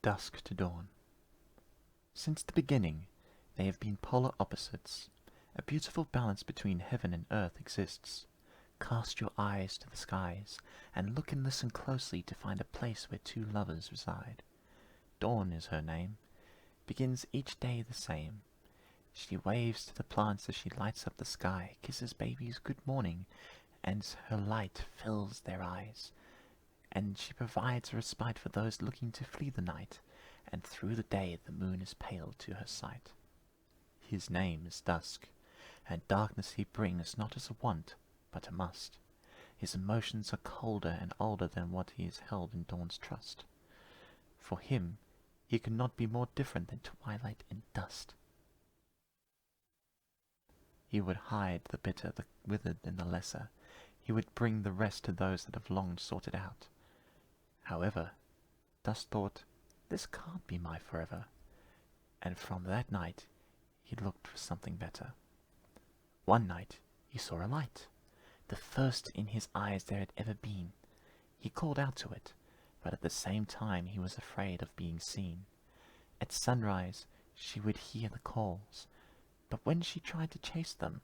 Dusk to Dawn. Since the beginning, they have been polar opposites. A beautiful balance between heaven and earth exists. Cast your eyes to the skies, and look and listen closely to find a place where two lovers reside. Dawn is her name, begins each day the same. She waves to the plants as she lights up the sky, kisses babies good morning, and her light fills their eyes. And she provides a respite for those looking to flee the night, and through the day the moon is pale to her sight. His name is Dusk, and darkness he brings not as a want, but a must. His emotions are colder and older than what he has held in Dawn's trust. For him, he could not be more different than twilight and dust. He would hide the bitter, the withered, and the lesser. He would bring the rest to those that have long sought it out. However, Dusk thought, this can't be my forever, and from that night he looked for something better. One night he saw a light, the first in his eyes there had ever been. He called out to it, but at the same time he was afraid of being seen. At sunrise she would hear the calls, but when she tried to chase them,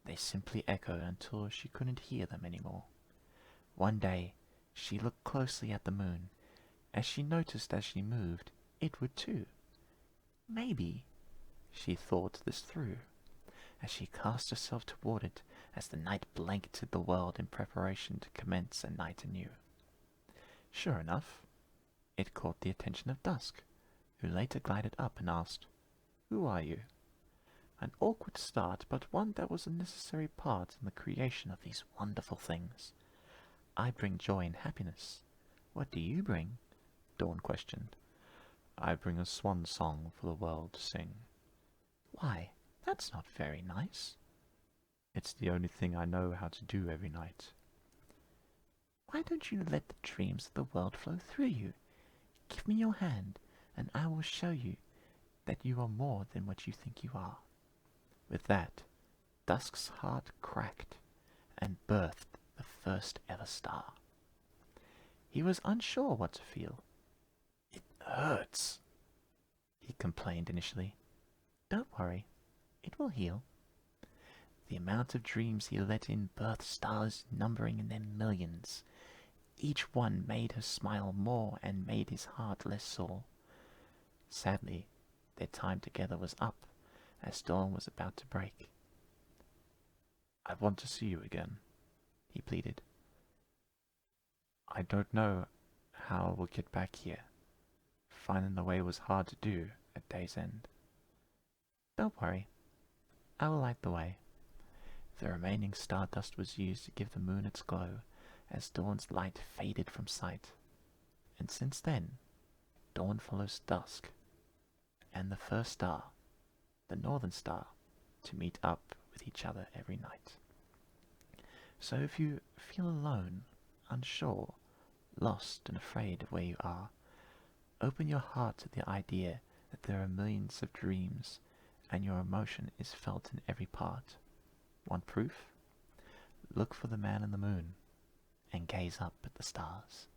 they simply echoed until she couldn't hear them anymore. One day she looked closely at the moon. As she noticed as she moved, it would too. Maybe, she thought this through, as she cast herself toward it, as the night blanketed the world in preparation to commence a night anew. Sure enough, it caught the attention of Dusk, who later glided up and asked, "Who are you?" An awkward start, but one that was a necessary part in the creation of these wonderful things. "I bring joy and happiness. What do you bring?" Dawn questioned. "I bring a swan song for the world to sing." "Why, that's not very nice." "It's the only thing I know how to do every night." "Why don't you let the dreams of the world flow through you? Give me your hand, and I will show you that you are more than what you think you are." With that, Dusk's heart cracked and birthed the first ever star. He was unsure what to feel. "It hurts," he complained initially. "Don't worry, it will heal." The amount of dreams he let in birthed stars numbering in their millions. Each one made her smile more and made his heart less sore. Sadly, their time together was up, as dawn was about to break. "I want to see you again," he pleaded. "I don't know how we'll get back here. Finding the way was hard to do at day's end." "Don't worry, I will light the way." The remaining stardust was used to give the moon its glow, as dawn's light faded from sight. And since then, dawn follows dusk, and the first star, the northern star, to meet up with each other every night. So if you feel alone, unsure, lost and afraid of where you are, open your heart to the idea that there are millions of dreams, and your emotion is felt in every part. Want proof? Look for the man in the moon, and gaze up at the stars.